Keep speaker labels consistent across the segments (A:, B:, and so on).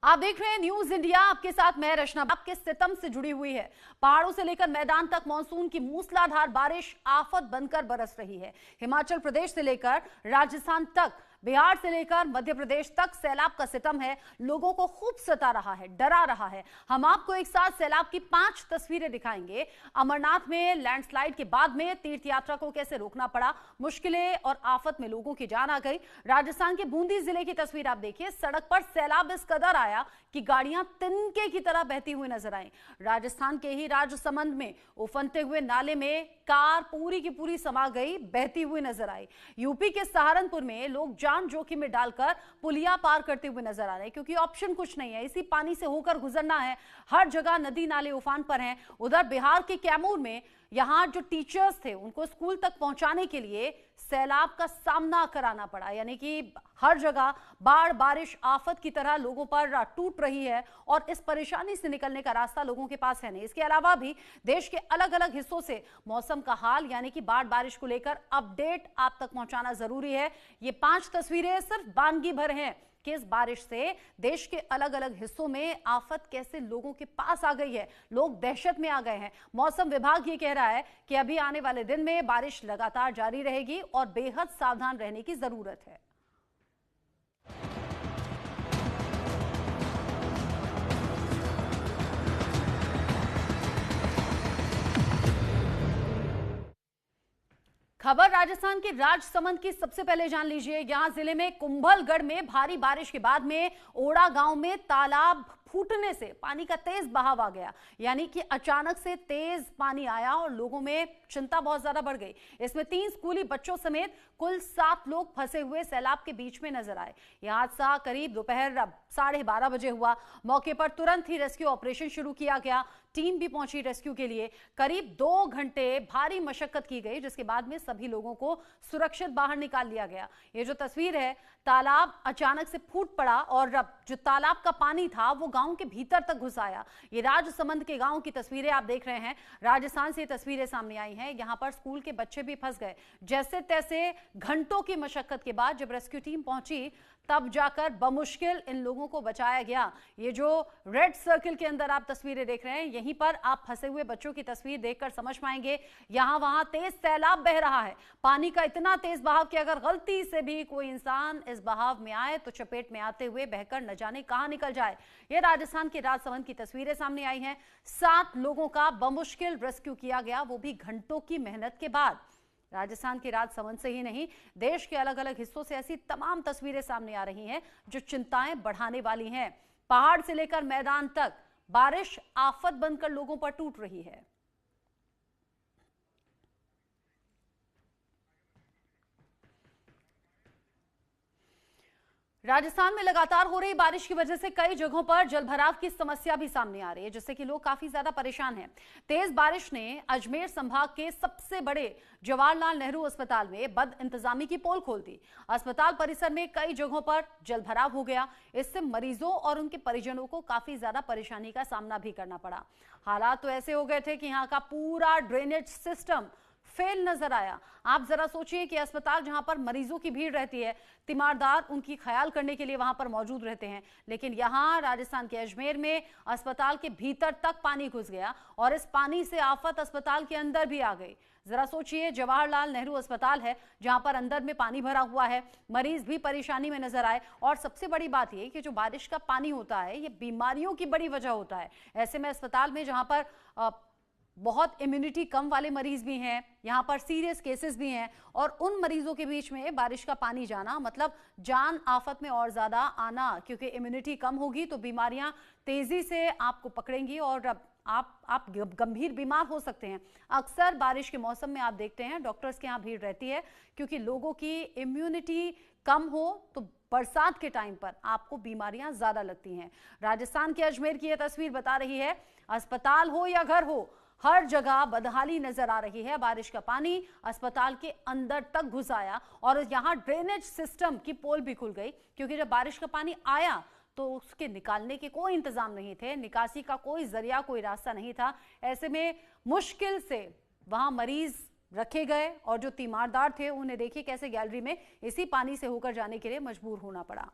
A: आप देख रहे हैं न्यूज इंडिया, आपके साथ मैं रचना। आपके सितम से जुड़ी हुई है। पहाड़ों से लेकर मैदान तक मानसून की मूसलाधार बारिश आफत बनकर बरस रही है। हिमाचल प्रदेश से लेकर राजस्थान तक, बिहार से लेकर मध्य प्रदेश तक सैलाब का सितम है। लोगों को खूब सता रहा है, डरा रहा है। हम आपको एक साथ सैलाब की 5 तस्वीरें दिखाएंगे। अमरनाथ में लैंडस्लाइड के बाद में तीर्थ यात्रा को कैसे रोकना पड़ा, मुश्किलें और आफत में लोगों की जान आ गई। राजस्थान के बूंदी जिले की तस्वीर आप देखिए। सड़क पर सैलाब इस कदर आया कि गाड़ियां तिनके की तरह बहती हुई नजर आई। राजस्थान के ही राजसमंद में उफनते हुए नाले में कार पूरी की पूरी समा गई, बहती हुई नजर आई। यूपी के सहारनपुर में लोग जान जोखिम में डालकर पुलिया पार करते हुए नजर आ रहे हैं, क्योंकि ऑप्शन कुछ नहीं है, इसी पानी से होकर गुजरना है। हर जगह नदी नाले उफान पर हैं। उधर बिहार के कैमूर में यहां जो टीचर्स थे उनको स्कूल तक पहुंचाने के लिए सैलाब का सामना कराना पड़ा, यानी कि हर जगह बाढ़ बारिश आफत की तरह लोगों पर टूट रही है और इस परेशानी से निकलने का रास्ता लोगों के पास है नहीं। इसके अलावा भी देश के अलग अलग हिस्सों से मौसम का हाल, यानी कि बाढ़ बारिश को लेकर अपडेट आप तक पहुंचाना जरूरी है। ये 5 तस्वीरें सिर्फ वानगी भर हैं कि इस बारिश से देश के अलग अलग हिस्सों में आफत कैसे लोगों के पास आ गई है। लोग दहशत में आ गए हैं। मौसम विभाग ये कह रहा है कि अभी आने वाले दिन में बारिश लगातार जारी रहेगी और बेहद सावधान रहने की जरूरत है। खबर राजस्थान के राजसमंद की सबसे पहले जान लीजिए। यहां जिले में कुंभलगढ़ में भारी बारिश के बाद में ओड़ा गांव में तालाब फूटने से पानी का तेज बहाव आ गया, यानी कि अचानक से तेज पानी आया और लोगों में चिंता बहुत ज्यादा बढ़ गई। इसमें 3 स्कूली बच्चों समेत कुल 7 लोग फंसे हुए सैलाब के बीच में नजर आए। यह हादसा करीब दोपहर 12:30 बजे हुआ। मौके पर तुरंत ही रेस्क्यू ऑपरेशन शुरू किया गया। टीम भी पहुंची रेस्क्यू के लिए। करीब 2 घंटे भारी मशक्कत की गई, जिसके बाद में सभी लोगों को सुरक्षित बाहर निकाल लिया गया। ये जो तस्वीर है, तालाब अचानक से फूट पड़ा और जो तालाब का पानी था वो गांव के भीतर तक घुस आया। ये राजसमंद के गांव की तस्वीरें आप देख रहे हैं। राजस्थान से तस्वीरें सामने आई हैं। यहां पर स्कूल के बच्चे भी फंस गए। जैसे तैसे घंटों की मशक्कत के बाद जब रेस्क्यू टीम पहुंची तब जाकर बमुश्किल इन लोगों को बचाया गया। ये जो रेड सर्कल के अंदर आप तस्वीरें देख रहे हैं, यहीं पर आप फंसे हुए बच्चों की तस्वीर देखकर समझ पाएंगे। यहां वहां तेज सैलाब बह रहा है। पानी का इतना तेज बहाव कि अगर गलती से भी कोई इंसान इस बहाव में आए तो चपेट में आते हुए बहकर न जाने कहां निकल जाए। ये राजस्थान के राजसमंद की तस्वीरें सामने आई हैं। 7 लोगों का बमुश्किल रेस्क्यू किया गया, वो भी घंटों की मेहनत के बाद। राजस्थान के राजसमंद से ही नहीं, देश के अलग अलग हिस्सों से ऐसी तमाम तस्वीरें सामने आ रही हैं जो चिंताएं बढ़ाने वाली हैं। पहाड़ से लेकर मैदान तक बारिश आफत बनकर लोगों पर टूट रही है। राजस्थान में लगातार हो रही बारिश की वजह से कई जगहों पर जलभराव की समस्या भी सामने आ रही है, जिससे कि लोग काफी ज्यादा परेशान हैं। तेज बारिश ने अजमेर संभाग के सबसे बड़े जवाहरलाल नेहरू अस्पताल में बद इंतजामी की पोल खोल दी। अस्पताल परिसर में कई जगहों पर जलभराव हो गया। इससे मरीजों और उनके परिजनों को काफी ज्यादा परेशानी का सामना भी करना पड़ा। हालात तो ऐसे हो गए थे कि यहाँ का पूरा ड्रेनेज सिस्टम फेल नजर आया। आप जरा सोचिए कि अस्पताल जहां पर मरीजों की भीड़ रहती है, तीमारदार उनकी ख्याल करने के लिए वहां पर मौजूद रहते हैं, लेकिन यहां राजस्थान के अजमेर में अस्पताल के भीतर तक पानी घुस गया और इस पानी से आफत अस्पताल के अंदर भी आ गई। जरा सोचिए, जवाहरलाल नेहरू अस्पताल है जहां पर अंदर में पानी भरा हुआ है, मरीज भी परेशानी में नजर आए। और सबसे बड़ी बात यह कि जो बारिश का पानी होता है ये बीमारियों की बड़ी वजह होता है। ऐसे में अस्पताल में जहां पर बहुत इम्यूनिटी कम वाले मरीज भी हैं, यहाँ पर सीरियस केसेस भी हैं, और उन मरीजों के बीच में बारिश का पानी जाना मतलब जान आफत में और ज्यादा आना, क्योंकि इम्यूनिटी कम होगी तो बीमारियां तेजी से आपको पकड़ेंगी और आप गंभीर बीमार हो सकते हैं। अक्सर बारिश के मौसम में आप देखते हैं डॉक्टर्स के यहाँ भीड़ रहती है, क्योंकि लोगों की इम्यूनिटी कम हो तो बरसात के टाइम पर आपको बीमारियां ज्यादा लगती हैं। राजस्थान के अजमेर की यह तस्वीर बता रही है, अस्पताल हो या घर हो, हर जगह बदहाली नजर आ रही है। बारिश का पानी अस्पताल के अंदर तक घुस आया और यहां ड्रेनेज सिस्टम की पोल भी खुल गई, क्योंकि जब बारिश का पानी आया तो उसके निकालने के कोई इंतजाम नहीं थे, निकासी का कोई जरिया, कोई रास्ता नहीं था। ऐसे में मुश्किल से वहां मरीज रखे गए और जो तीमारदार थे उन्हें देखिए कैसे गैलरी में इसी पानी से होकर जाने के लिए मजबूर होना पड़ा।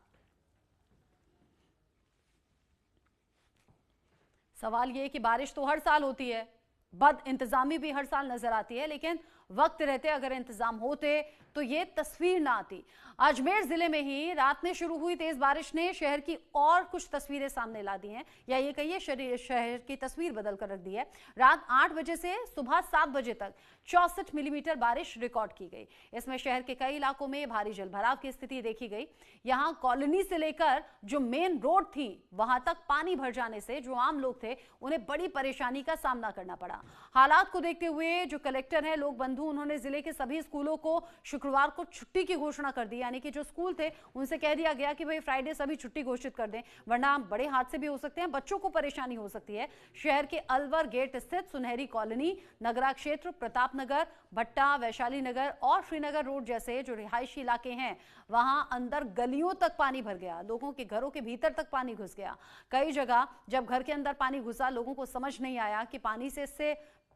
A: सवाल ये कि बारिश तो हर साल होती है, बद इंतजामी भी हर साल नजर आती है, लेकिन वक्त रहते अगर इंतजाम होते तो ये तस्वीर ना आती। अजमेर जिले में ही रात में शुरू हुई तेज बारिश ने शहर की और कुछ तस्वीरें सामने ला दी हैं, या ये कहिए शहर की तस्वीर बदल कर रख दी है। रात 8 बजे से सुबह 7 बजे तक 64 मिलीमीटर बारिश रिकॉर्ड की गई। इसमें शहर के कई इलाकों में भारी जलभराव की स्थिति देखी गई। यहाँ कॉलोनी से लेकर जो मेन रोड थी वहां तक पानी भर जाने से जो आम लोग थे उन्हें बड़ी परेशानी का सामना करना पड़ा। हालात को देखते हुए जो कलेक्टर है लोक बंधु, उन्होंने जिले के सभी स्कूलों को शुक्रवार को छुट्टी की घोषणा कर दी, यानी कि जो स्कूल थे उनसे कह दिया गया कि भाई फ्राइडे सभी छुट्टी घोषित कर दें, वरना बड़े हादसे भी हो सकते हैं, बच्चों को परेशानी हो सकती है। शहर के अलवर गेट स्थित सुनहरी कॉलोनी, नगरा क्षेत्र, प्रताप नगर, भट्टा, वैशाली नगर और श्रीनगर रोड जैसे जो रिहायशी इलाके हैं वहां अंदर गलियों तक पानी भर गया, लोगों के घरों के भीतर तक पानी घुस गया। कई जगह जब घर के अंदर पानी घुसा, लोगों को समझ नहीं आया कि पानी से इससे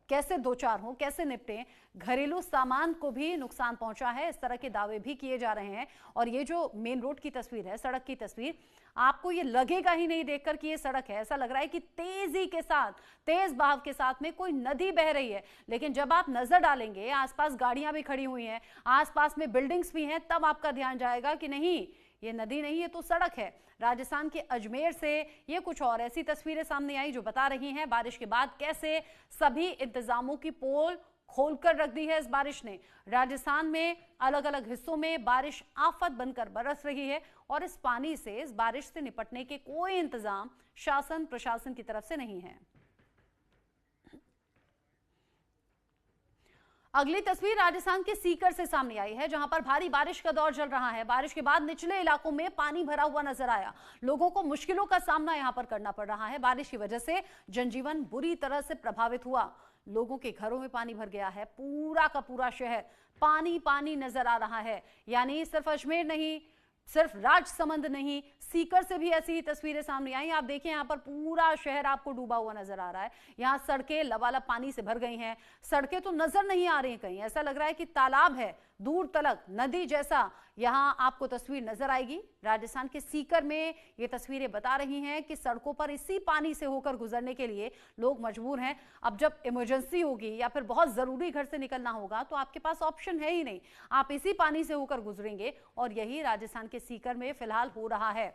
A: कैसे दो चार हो, कैसे निपटें। घरेलू सामान को भी नुकसान पहुंचा है, इस तरह के दावे भी किए जा रहे हैं। और ये जो मेन रोड की तस्वीर है, सड़क की तस्वीर, आपको ये लगेगा ही नहीं देखकर कि ये सड़क है। ऐसा लग रहा है कि तेजी के साथ, तेज बहाव के साथ में कोई नदी बह रही है। लेकिन जब आप नजर डालेंगे, आसपास गाड़ियां भी खड़ी हुई हैं, आसपास में बिल्डिंग्स भी हैं, तब आपका ध्यान जाएगा कि नहीं, ये नदी नहीं, ये तो सड़क है। राजस्थान के अजमेर से ये कुछ और ऐसी तस्वीरें सामने आई जो बता रही हैं बारिश के बाद कैसे सभी इंतजामों की पोल खोलकर रख दी है इस बारिश ने। राजस्थान में अलग अलग हिस्सों में बारिश आफत बनकर बरस रही है और इस पानी से, इस बारिश से निपटने के कोई इंतजाम शासन प्रशासन की तरफ से नहीं है। अगली तस्वीर राजस्थान के सीकर से सामने आई है, जहां पर भारी बारिश का दौर चल रहा है। बारिश के बाद निचले इलाकों में पानी भरा हुआ नजर आया, लोगों को मुश्किलों का सामना यहां पर करना पड़ रहा है। बारिश की वजह से जनजीवन बुरी तरह से प्रभावित हुआ, लोगों के घरों में पानी भर गया है, पूरा का पूरा शहर पानी पानी नजर आ रहा है। यानी सिर्फ अजमेर नहीं, सिर्फ राजसमंद नहीं, सीकर से भी ऐसी ही तस्वीरें सामने आई। आप देखिए यहाँ पर पूरा शहर आपको डूबा हुआ नजर आ रहा है। यहाँ सड़कें लबालब पानी से भर गई हैं, सड़कें तो नजर नहीं आ रही कहीं, ऐसा लग रहा है कि तालाब है, दूर तलक नदी जैसा यहाँ आपको तस्वीर नजर आएगी। राजस्थान के सीकर में ये तस्वीरें बता रही हैं कि सड़कों पर इसी पानी से होकर गुजरने के लिए लोग मजबूर हैं। अब जब इमरजेंसी होगी या फिर बहुत जरूरी घर से निकलना होगा तो आपके पास ऑप्शन है ही नहीं, आप इसी पानी से होकर गुजरेंगे। और यही राजस्थान के सीकर में फिलहाल हो रहा है।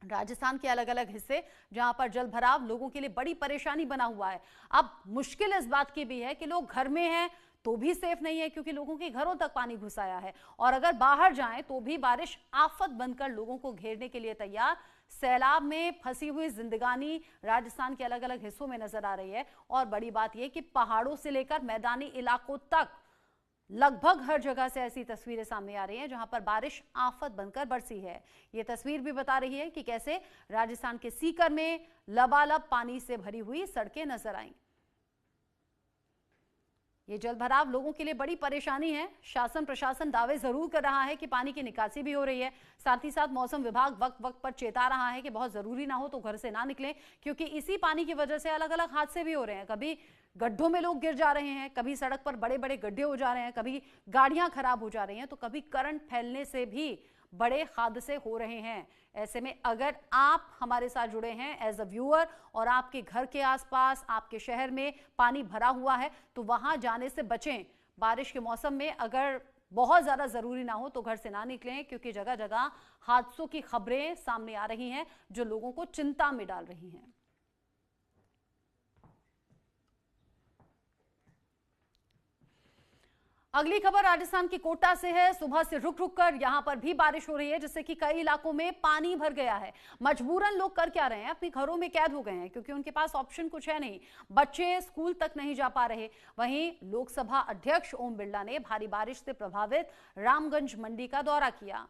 A: राजस्थान के अलग अलग हिस्से जहां पर जल भराव लोगों के लिए बड़ी परेशानी बना हुआ है। अब मुश्किल इस बात की भी है कि लोग घर में हैं तो भी सेफ नहीं है, क्योंकि लोगों के घरों तक पानी घुस आया है, और अगर बाहर जाएं तो भी बारिश आफत बनकर लोगों को घेरने के लिए तैयार। सैलाब में फंसी हुई जिंदगानी राजस्थान के अलग अलग हिस्सों में नजर आ रही है। और बड़ी बात यह कि पहाड़ों से लेकर मैदानी इलाकों तक लगभग हर जगह से ऐसी तस्वीरें सामने आ रही हैं जहां पर बारिश आफत बनकर बरसी है। ये तस्वीर भी बता रही है कि कैसे राजस्थान के सीकर में लबालब पानी से भरी हुई सड़कें नजर आईं। ये जलभराव लोगों के लिए बड़ी परेशानी है। शासन प्रशासन दावे जरूर कर रहा है कि पानी की निकासी भी हो रही है, साथ ही साथ मौसम विभाग वक्त वक्त पर चेता रहा है कि बहुत जरूरी ना हो तो घर से ना निकलें, क्योंकि इसी पानी की वजह से अलग अलग हादसे भी हो रहे हैं। कभी गड्ढों में लोग गिर जा रहे हैं, कभी सड़क पर बड़े बड़े गड्ढे हो जा रहे हैं, कभी गाड़ियां खराब हो जा रही हैं, तो कभी करंट फैलने से भी बड़े हादसे हो रहे हैं। ऐसे में अगर आप हमारे साथ जुड़े हैं एज अ व्यूअर और आपके घर के आसपास, आपके शहर में पानी भरा हुआ है तो वहां जाने से बचें। बारिश के मौसम में अगर बहुत ज्यादा जरूरी ना हो तो घर से ना निकलें, क्योंकि जगह जगह हादसों की खबरें सामने आ रही हैं जो लोगों को चिंता में डाल रही हैं। अगली खबर राजस्थान की कोटा से है। सुबह से रुक रुक कर यहां पर भी बारिश हो रही है, जिससे कि कई इलाकों में पानी भर गया है। मजबूरन लोग कर क्या रहे हैं, अपने घरों में कैद हो गए हैं, क्योंकि उनके पास ऑप्शन कुछ है नहीं। बच्चे स्कूल तक नहीं जा पा रहे। वहीं लोकसभा अध्यक्ष ओम बिरला ने भारी बारिश से प्रभावित रामगंज मंडी का दौरा किया।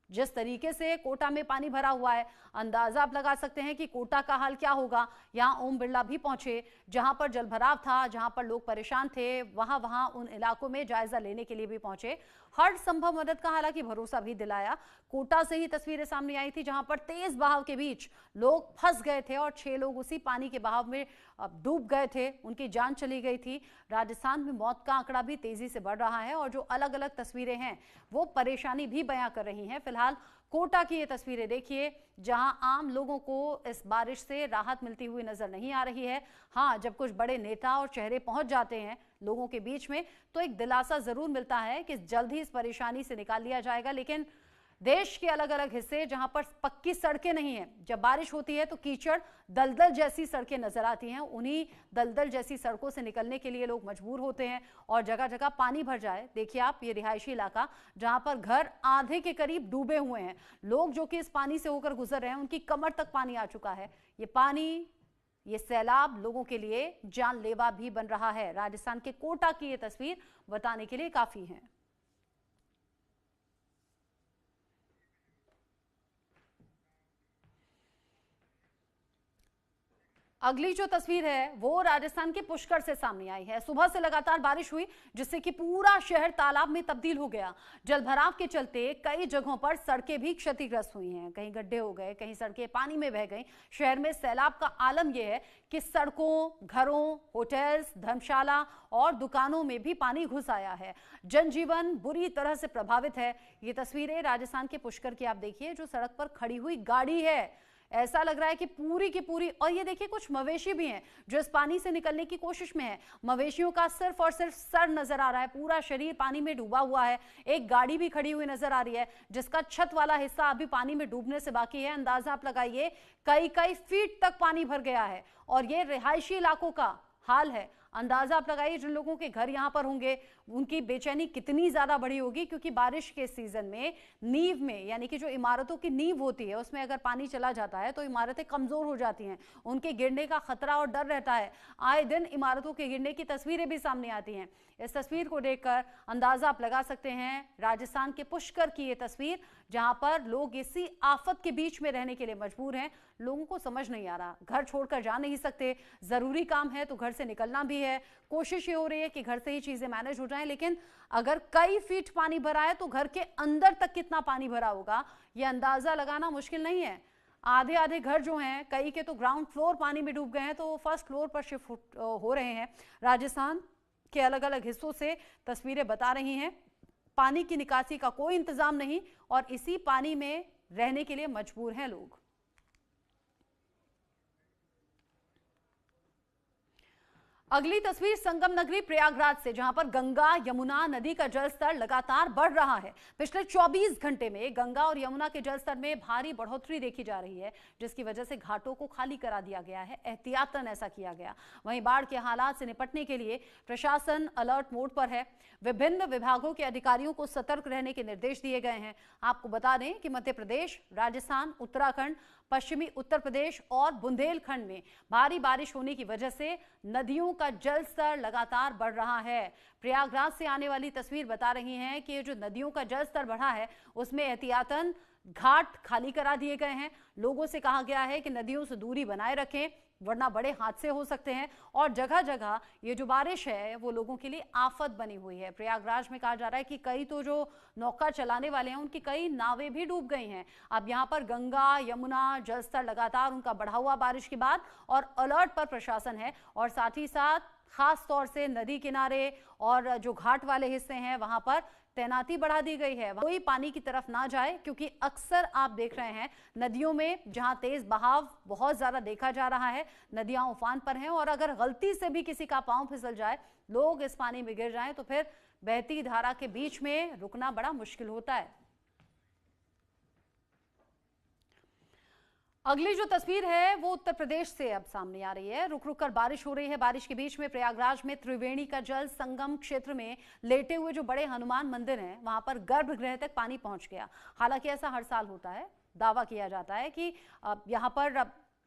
A: जिस तरीके से कोटा में पानी भरा हुआ है, अंदाजा आप लगा सकते हैं कि कोटा का हाल क्या होगा। यहां ओम बिरला भी पहुंचे, जहां पर जलभराव था, जहां पर लोग परेशान थे, वहां उन इलाकों में जायजा लेने के लिए भी पहुंचे। हर संभव मदद का हालांकि भरोसा भी दिलाया। कोटा से ही तस्वीरें सामने आई थी जहां पर तेज बहाव के बीच लोग फंस गए थे और 6 लोग उसी पानी के बहाव में डूब गए थे, उनकी जान चली गई थी। राजस्थान में मौत का आंकड़ा भी तेजी से बढ़ रहा है और जो अलग अलग तस्वीरें हैं वो परेशानी भी बयां कर रही हैं। फिलहाल फिलहाल कोटा की ये तस्वीरें देखिए, जहां आम लोगों को इस बारिश से राहत मिलती हुई नजर नहीं आ रही है। हाँ, जब कुछ बड़े नेता और चेहरे पहुंच जाते हैं लोगों के बीच में तो एक दिलासा जरूर मिलता है कि जल्द ही इस परेशानी से निकाल लिया जाएगा। लेकिन देश के अलग अलग हिस्से जहां पर पक्की सड़कें नहीं हैं, जब बारिश होती है तो कीचड़ दलदल जैसी सड़कें नजर आती हैं। उन्हीं दलदल जैसी सड़कों से निकलने के लिए लोग मजबूर होते हैं और जगह जगह पानी भर जाए। देखिए आप, ये रिहायशी इलाका जहां पर घर आधे के करीब डूबे हुए हैं। लोग जो कि इस पानी से होकर गुजर रहे हैं, उनकी कमर तक पानी आ चुका है। ये पानी, ये सैलाब लोगों के लिए जानलेवा भी बन रहा है। राजस्थान के कोटा की ये तस्वीर बताने के लिए काफी है। अगली जो तस्वीर है वो राजस्थान के पुष्कर से सामने आई है। सुबह से लगातार बारिश हुई जिससे कि पूरा शहर तालाब में तब्दील हो गया। जलभराव के चलते कई जगहों पर सड़कें भी क्षतिग्रस्त हुई हैं। कहीं गड्ढे हो गए, कहीं सड़कें पानी में बह गई। शहर में सैलाब का आलम यह है कि सड़कों, घरों, होटल्स, धर्मशाला और दुकानों में भी पानी घुस आया है। जनजीवन बुरी तरह से प्रभावित है। ये तस्वीरें राजस्थान के पुष्कर की आप देखिए, जो सड़क पर खड़ी हुई गाड़ी है, ऐसा लग रहा है कि पूरी की पूरी, और ये देखिए कुछ मवेशी भी हैं जो इस पानी से निकलने की कोशिश में है। मवेशियों का सिर्फ और सिर्फ सर नजर आ रहा है, पूरा शरीर पानी में डूबा हुआ है। एक गाड़ी भी खड़ी हुई नजर आ रही है जिसका छत वाला हिस्सा अभी पानी में डूबने से बाकी है। अंदाजा आप लगाइए, कई कई फीट तक पानी भर गया है और ये रिहायशी इलाकों का हाल है। अंदाजा आप लगाइए, जिन लोगों के घर यहां पर होंगे उनकी बेचैनी कितनी ज्यादा बड़ी होगी, क्योंकि बारिश के सीजन में नींव में, यानी कि जो इमारतों की नींव होती है उसमें अगर पानी चला जाता है तो इमारतें कमजोर हो जाती हैं, उनके गिरने का खतरा और डर रहता है। आए दिन इमारतों के गिरने की तस्वीरें भी सामने आती हैं। इस तस्वीर को देखकर अंदाजा आप लगा सकते हैं, राजस्थान के पुष्कर की ये तस्वीर, जहां पर लोग इसी आफत के बीच में रहने के लिए मजबूर हैं। लोगों को समझ नहीं आ रहा, घर छोड़कर जा नहीं सकते, जरूरी काम है तो घर से निकलना भी है। कोशिश ये हो रही है कि घर से ही चीजें मैनेज हो जाएं, लेकिन अगर कई फीट पानी भरा है तो घर के अंदर तक कितना पानी भरा होगा यह अंदाजा लगाना मुश्किल नहीं है। आधे आधे घर जो हैं, कई के तो ग्राउंड फ्लोर पानी में डूब गए हैं, तो वो फर्स्ट फ्लोर पर शिफ्ट हो रहे हैं। राजस्थान के अलग अलग हिस्सों से तस्वीरें बता रही हैं, पानी की निकासी का कोई इंतजाम नहीं और इसी पानी में रहने के लिए मजबूर हैं लोग। अगली तस्वीर संगम नगरी प्रयागराज से, जहां पर गंगा यमुना नदी का जलस्तर लगातार बढ़ रहा है। पिछले 24 घंटे में गंगा और यमुना के जलस्तर में भारी बढ़ोतरी देखी जा रही है, जिसकी वजह से घाटों को खाली करा दिया गया है। एहतियातन ऐसा किया गया। वहीं बाढ़ के हालात से निपटने के लिए प्रशासन अलर्ट मोड पर है। विभिन्न विभागों के अधिकारियों को सतर्क रहने के निर्देश दिए गए हैं। आपको बता दें कि मध्य प्रदेश, राजस्थान, उत्तराखंड, पश्चिमी उत्तर प्रदेश और बुंदेलखंड में भारी बारिश होने की वजह से नदियों का जल स्तर लगातार बढ़ रहा है। प्रयागराज से आने वाली तस्वीर बता रही हैं कि जो नदियों का जल स्तर बढ़ा है उसमें एहतियातन घाट खाली करा दिए गए हैं। लोगों से कहा गया है कि नदियों से दूरी बनाए रखें, वरना बड़े हादसे हो सकते हैं। और जगह जगह ये जो बारिश है वो लोगों के लिए आफत बनी हुई है। प्रयागराज में कहा जा रहा है कि कई तो जो नौका चलाने वाले हैं उनकी कई नावें भी डूब गई हैं। अब यहाँ पर गंगा यमुना जलस्तर लगातार उनका बढ़ा हुआ बारिश के बाद और अलर्ट पर प्रशासन है और साथ ही साथ खास तौर से नदी किनारे और जो घाट वाले हिस्से हैं वहां पर तैनाती बढ़ा दी गई है। कोई पानी की तरफ ना जाए, क्योंकि अक्सर आप देख रहे हैं नदियों में जहां तेज बहाव बहुत ज्यादा देखा जा रहा है, नदियां उफान पर हैं और अगर गलती से भी किसी का पांव फिसल जाए, लोग इस पानी में गिर जाएं, तो फिर बहती धारा के बीच में रुकना बड़ा मुश्किल होता है। अगली जो तस्वीर है वो उत्तर प्रदेश से अब सामने आ रही है। रुक रुक कर बारिश हो रही है। बारिश के बीच में प्रयागराज में त्रिवेणी का जल संगम क्षेत्र में लेटे हुए जो बड़े हनुमान मंदिर हैं वहां पर गर्भगृह तक पानी पहुंच गया। हालांकि ऐसा हर साल होता है, दावा किया जाता है कि यहां पर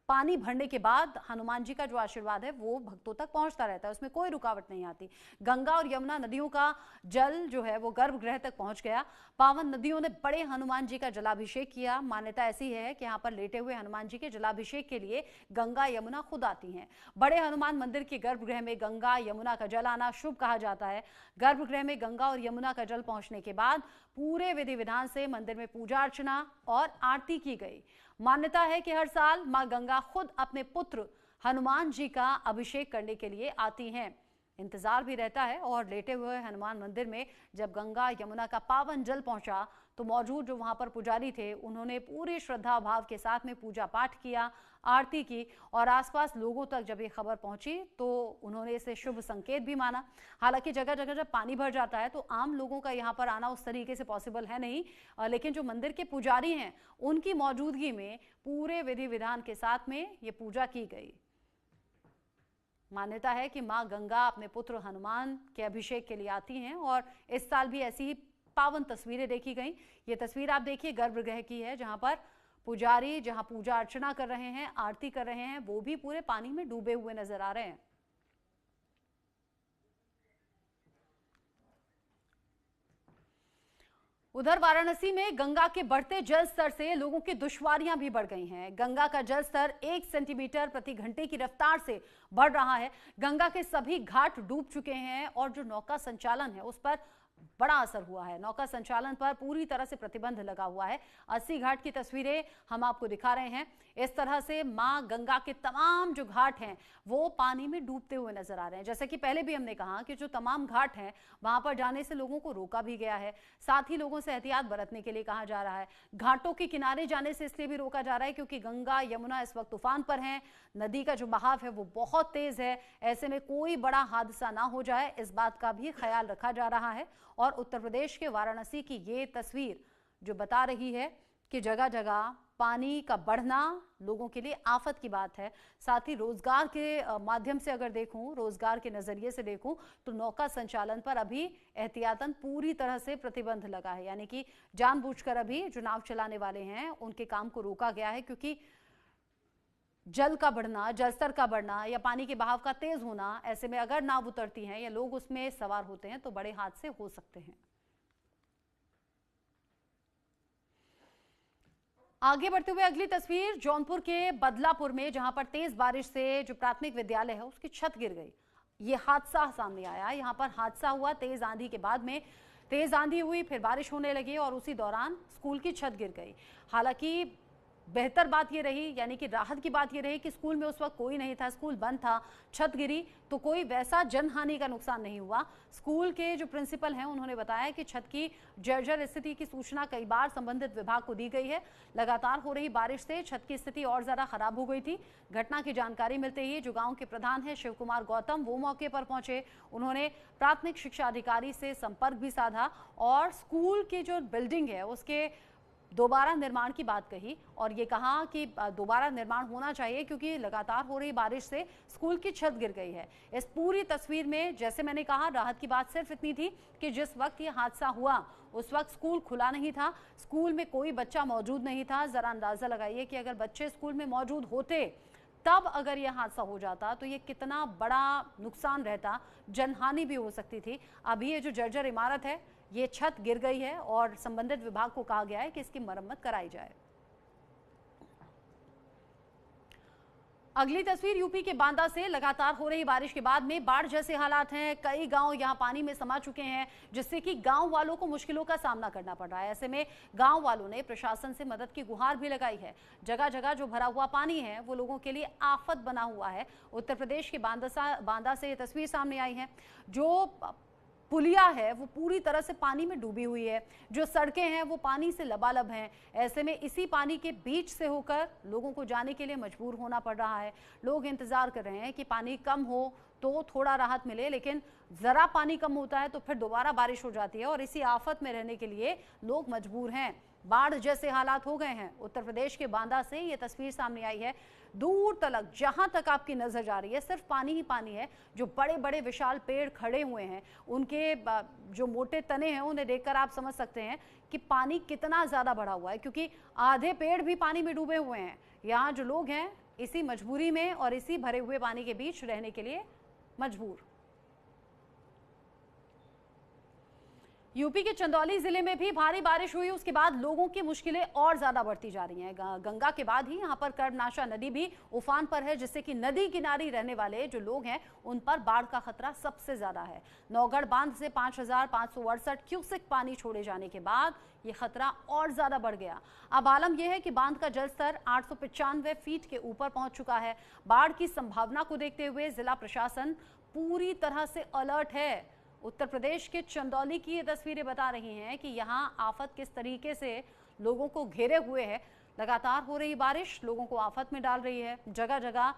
A: पानी भरने के बाद हनुमान जी का जो आशीर्वाद है वो भक्तों तक पहुंचता रहता है, उसमें कोई रुकावट नहीं आती। गंगा और यमुना नदियों का जल जो है वो गर्भगृह तक पहुंच गया। पावन नदियों ने बड़े हनुमान जी का जलाभिषेक किया। मान्यता ऐसी है कि यहाँ पर लेटे हुए हनुमान जी के जलाभिषेक के लिए गंगा यमुना खुद आती हैं। बड़े हनुमान मंदिर के गर्भगृह में गंगा यमुना का जल आना शुभ कहा जाता है। गर्भगृह में गंगा और यमुना का जल पहुंचने के बाद पूरे विधि विधान से मंदिर में पूजा अर्चना और आरती की गई। मान्यता है कि हर साल मां गंगा खुद अपने पुत्र हनुमान जी का अभिषेक करने के लिए आती हैं। इंतजार भी रहता है। और लेटे हुए हनुमान मंदिर में जब गंगा यमुना का पावन जल पहुंचा तो मौजूद जो वहां पर पुजारी थे उन्होंने पूरी श्रद्धा भाव के साथ में पूजा पाठ किया, आरती की और आसपास लोगों तक जब ये खबर पहुंची तो उन्होंने इसे शुभ संकेत भी माना। हालांकि जगह जगह जब पानी भर जाता है तो आम लोगों का यहाँ पर आना उस तरीके से पॉसिबल है नहीं, लेकिन जो मंदिर के पुजारी हैं उनकी मौजूदगी में पूरे विधि विधान के साथ में ये पूजा की गई। मान्यता है कि मां गंगा अपने पुत्र हनुमान के अभिषेक के लिए आती हैं और इस साल भी ऐसी ही पावन तस्वीरें देखी गई। ये तस्वीर आप देखिए गर्भगृह की है, जहां पर पुजारी जहां पूजा अर्चना कर रहे हैं, आरती कर रहे हैं, वो भी पूरे पानी में डूबे हुए नजर आ रहे हैं। उधर वाराणसी में गंगा के बढ़ते जल स्तर से लोगों की दुश्वारियां भी बढ़ गई हैं। गंगा का जल स्तर 1 सेंटीमीटर प्रति घंटे की रफ्तार से बढ़ रहा है। गंगा के सभी घाट डूब चुके हैं और जो नौका संचालन है उस पर बड़ा असर हुआ है। नौका संचालन पर पूरी तरह से प्रतिबंध लगा हुआ है। 80 घाट की तस्वीरें हम आपको दिखा रहे हैं। इस तरह से मां गंगा के तमाम जो घाट हैं वो पानी में डूबते हुए नजर आ रहे हैं। जैसे कि पहले भी हमने कहा कि जो तमाम घाट हैं वहां पर जाने से लोगों को रोका भी गया है, साथ ही लोगों से एहतियात बरतने के लिए कहा जा रहा है। घाटों के किनारे जाने से इसलिए भी रोका जा रहा है क्योंकि गंगा यमुना इस वक्त तूफान पर हैं, नदी का जो बहाव है वो बहुत तेज है। ऐसे में कोई बड़ा हादसा ना हो जाए इस बात का भी ख्याल रखा जा रहा है। और उत्तर प्रदेश के वाराणसी की ये तस्वीर जो बता रही है कि जगह जगह पानी का बढ़ना लोगों के लिए आफत की बात है। साथ ही रोजगार के माध्यम से अगर देखूं, रोजगार के नजरिए से देखूं तो नौका संचालन पर अभी एहतियातन पूरी तरह से प्रतिबंध लगा है, यानी कि जानबूझकर अभी जो नाव चलाने वाले हैं उनके काम को रोका गया है क्योंकि जल का बढ़ना, जलस्तर का बढ़ना या पानी के बहाव का तेज होना, ऐसे में अगर नाव उतरती हैं या लोग उसमें सवार होते हैं तो बड़े हादसे हो सकते हैं। आगे बढ़ते हुए अगली तस्वीर जौनपुर के बदलापुर में, जहां पर तेज बारिश से जो प्राथमिक विद्यालय है उसकी छत गिर गई। ये हादसा सामने आया। यहां पर हादसा हुआ तेज आंधी के बाद में। तेज आंधी हुई, फिर बारिश होने लगी और उसी दौरान स्कूल की छत गिर गई। हालांकि बेहतर बात ये रही, यानी कि राहत की बात ये रही कि स्कूल में उस वक्त कोई नहीं था, स्कूल बंद था। छत गिरी तो कोई वैसा जनहानि का नुकसान नहीं हुआ। स्कूल के जो प्रिंसिपल हैं उन्होंने बताया कि छत की जर्जर स्थिति की सूचना कई बार संबंधित विभाग को दी गई है। लगातार हो रही बारिश से छत की स्थिति और ज्यादा खराब हो गई थी। घटना की जानकारी मिलते ही जो गांव के प्रधान है शिव कुमार गौतम, वो मौके पर पहुंचे। उन्होंने प्राथमिक शिक्षा अधिकारी से संपर्क भी साधा और स्कूल की जो बिल्डिंग है उसके दोबारा निर्माण की बात कही और ये कहा कि दोबारा निर्माण होना चाहिए क्योंकि लगातार हो रही बारिश से स्कूल की छत गिर गई है। इस पूरी तस्वीर में जैसे मैंने कहा, राहत की बात सिर्फ इतनी थी कि जिस वक्त ये हादसा हुआ उस वक्त स्कूल खुला नहीं था, स्कूल में कोई बच्चा मौजूद नहीं था। जरा अंदाजा लगाइए कि अगर बच्चे स्कूल में मौजूद होते तब अगर यह हादसा हो जाता तो ये कितना बड़ा नुकसान रहता, जनहानि भी हो सकती थी। अभी ये जो जर्जर इमारत है, ये छत गिर गई है और संबंधित विभाग को कहा गया है कि इसकी मरम्मत कराई जाए। अगली तस्वीर यूपी के बांदा से। लगातार हो रही बारिश के बाद में बाढ़ जैसे हालात हैं। कई गांव यहां पानी में समा चुके हैं जिससे कि गांव वालों को मुश्किलों का सामना करना पड़ रहा है। ऐसे में गांव वालों ने प्रशासन से मदद की गुहार भी लगाई है। जगह जगह जो भरा हुआ पानी है वो लोगों के लिए आफत बना हुआ है। उत्तर प्रदेश के बांदा से ये तस्वीर सामने आई है। जो पुलिया है वो पूरी तरह से पानी में डूबी हुई है, जो सड़कें हैं वो पानी से लबालब हैं। ऐसे में इसी पानी के बीच से होकर लोगों को जाने के लिए मजबूर होना पड़ रहा है। लोग इंतजार कर रहे हैं कि पानी कम हो तो थोड़ा राहत मिले, लेकिन जरा पानी कम होता है तो फिर दोबारा बारिश हो जाती है और इसी आफत में रहने के लिए लोग मजबूर हैं। बाढ़ जैसे हालात हो गए हैं। उत्तर प्रदेश के बांदा से ये तस्वीर सामने आई है। दूर तलक जहां तक आपकी नजर जा रही है सिर्फ पानी ही पानी है। जो बड़े बड़े विशाल पेड़ खड़े हुए हैं उनके जो मोटे तने हैं उन्हें देखकर आप समझ सकते हैं कि पानी कितना ज्यादा बढ़ा हुआ है, क्योंकि आधे पेड़ भी पानी में डूबे हुए हैं। यहाँ जो लोग हैं इसी मजबूरी में और इसी भरे हुए पानी के बीच रहने के लिए मजबूर। यूपी के चंदौली जिले में भी भारी बारिश हुई, उसके बाद लोगों की मुश्किलें और ज्यादा बढ़ती जा रही हैं। गंगा के बाद ही यहां पर कर्मनाशा नदी भी उफान पर है, जिससे कि नदी किनारे रहने वाले जो लोग हैं उन पर बाढ़ का खतरा सबसे ज्यादा है। नौगढ़ बांध से 5,568 क्यूसेक पानी छोड़े जाने के बाद ये खतरा और ज्यादा बढ़ गया। अब आलम यह है कि बांध का जलस्तर 895 फीट के ऊपर पहुंच चुका है। बाढ़ की संभावना को देखते हुए जिला प्रशासन पूरी तरह से अलर्ट है। उत्तर प्रदेश के चंदौली की ये तस्वीरें बता रही हैं कि यहाँ आफत किस तरीके से लोगों को घेरे हुए है। लगातार हो रही बारिश लोगों को आफत में डाल रही है। जगह जगह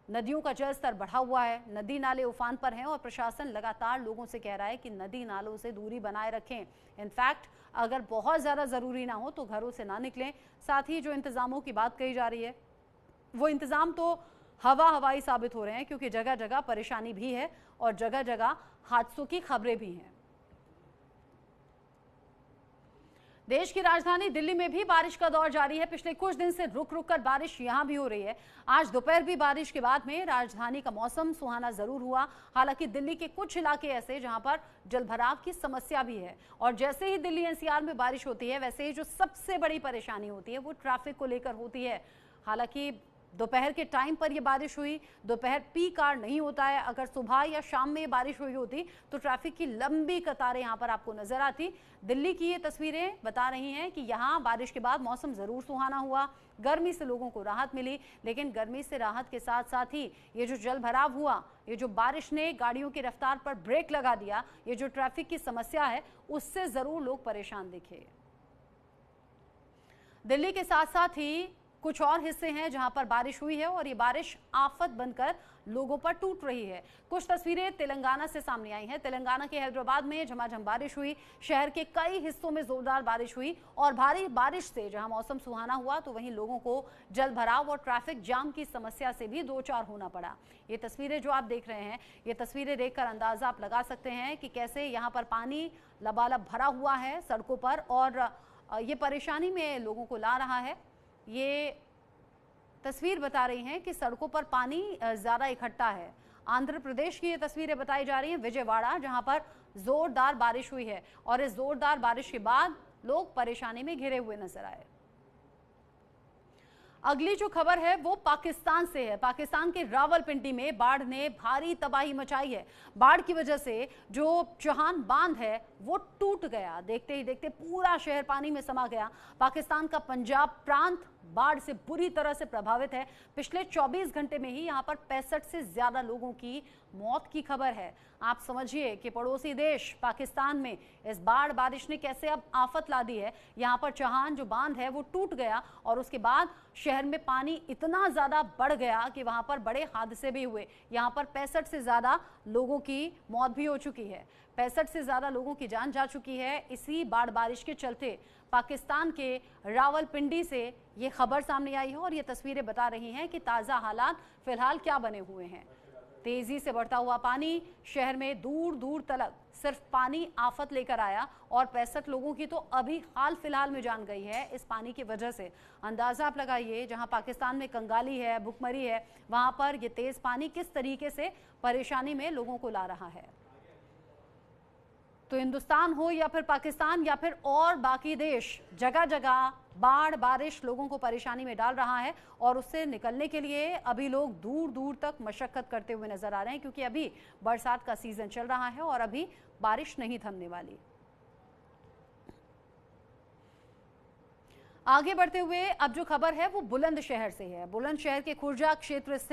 A: नदियों का जल स्तर बढ़ा हुआ है, नदी नाले उफान पर हैं और प्रशासन लगातार लोगों से कह रहा है कि नदी नालों से दूरी बनाए रखें। इनफैक्ट अगर बहुत ज़्यादा ज़रूरी ना हो तो घरों से ना निकलें। साथ ही जो इंतज़ामों की बात कही जा रही है वो इंतज़ाम तो हवाई साबित हो रहे हैं, क्योंकि जगह जगह परेशानी भी है और जगह जगह हादसों की खबरें भी हैं। देश की राजधानी दिल्ली में भी बारिश का दौर जारी है। पिछले कुछ दिन से रुक रुक कर बारिश यहां भी हो रही है। आज दोपहर भी बारिश के बाद में राजधानी का मौसम सुहाना जरूर हुआ। हालांकि दिल्ली के कुछ इलाके ऐसे जहां पर जलभराव की समस्या भी है और जैसे ही दिल्ली एनसीआर में बारिश होती है वैसे ही जो सबसे बड़ी परेशानी होती है वो ट्रैफिक को लेकर होती है। हालांकि दोपहर के टाइम पर यह बारिश हुई, दोपहर पीक आवर नहीं होता है। अगर सुबह या शाम में ये बारिश हुई होती तो ट्रैफिक की लंबी कतारें यहां पर आपको नजर आती। दिल्ली की ये तस्वीरें बता रही हैं कि यहां बारिश के बाद मौसम जरूर सुहाना हुआ, गर्मी से लोगों को राहत मिली। लेकिन गर्मी से राहत के साथ साथ ही ये जो जल भराव हुआ, ये जो बारिश ने गाड़ियों की रफ्तार पर ब्रेक लगा दिया, ये जो ट्रैफिक की समस्या है उससे जरूर लोग परेशान दिखे। दिल्ली के साथ साथ ही कुछ और हिस्से हैं जहां पर बारिश हुई है और ये बारिश आफत बनकर लोगों पर टूट रही है। कुछ तस्वीरें तेलंगाना से सामने आई हैं। तेलंगाना के हैदराबाद में झमाझम बारिश हुई, शहर के कई हिस्सों में जोरदार बारिश हुई और भारी बारिश से जहां मौसम सुहाना हुआ तो वहीं लोगों को जल भराव और ट्रैफिक जाम की समस्या से भी दो चार होना पड़ा। ये तस्वीरें जो आप देख रहे हैं, ये तस्वीरें देखकर अंदाजा आप लगा सकते हैं कि कैसे यहाँ पर पानी लबालब भरा हुआ है सड़कों पर और ये परेशानी में लोगों को ला रहा है। ये तस्वीर बता रही हैं कि सड़कों पर पानी ज़्यादा इकट्ठा है। आंध्र प्रदेश की ये तस्वीरें बताई जा रही हैं, विजयवाड़ा, जहां पर जोरदार बारिश हुई है और इस जोरदार बारिश के बाद लोग परेशानी में घिरे हुए नजर आए। अगली जो खबर है वो पाकिस्तान से है। पाकिस्तान के रावलपिंडी में बाढ़ ने भारी तबाही मचाई है। बाढ़ की वजह से जो चौहान बांध है वो टूट गया। देखते ही देखते पूरा शहर पानी में समा गया। पाकिस्तान का पंजाब प्रांत बाढ़ से बुरी तरह से प्रभावित है। पिछले 24 घंटे में ही यहाँ पर 65 से ज्यादा लोगों की मौत की खबर है। आप समझिए कि पड़ोसी देश पाकिस्तान में इस बाढ़ बारिश ने कैसे अब आफत ला दी है। यहाँ पर चौहान जो बांध है वो टूट गया और उसके बाद शहर में पानी इतना ज्यादा बढ़ गया कि वहां पर बड़े हादसे भी हुए। यहाँ पर 65 से ज्यादा लोगों की मौत भी हो चुकी है, 65 से ज्यादा लोगों की जान जा चुकी है इसी बाढ़ बारिश के चलते। पाकिस्तान के रावलपिंडी से ये खबर सामने आई है और ये तस्वीरें बता रही हैं कि ताज़ा हालात फिलहाल क्या बने हुए हैं। तेजी से बढ़ता हुआ पानी शहर में दूर दूर तक सिर्फ पानी आफत लेकर आया और 65 लोगों की तो अभी हाल फिलहाल में जान गई है इस पानी की वजह से। अंदाजा आप लगाइए, जहां पाकिस्तान में कंगाली है, भुखमरी है, वहां पर ये तेज पानी किस तरीके से परेशानी में लोगों को ला रहा है। तो हिंदुस्तान हो या फिर पाकिस्तान या फिर और बाकी देश, जगह जगह बाढ़ बारिश लोगों को परेशानी में डाल रहा है और उससे निकलने के लिए अभी लोग दूर दूर तक मशक्कत करते हुए नजर आ रहे हैं, क्योंकि अभी बरसात का सीजन चल रहा है और अभी बारिश नहीं थमने वाली। आगे बढ़ते हुए अब जो खबर है वो बुलंदशहर से है। बुलंदशहर के खुर्जा क्षेत्र से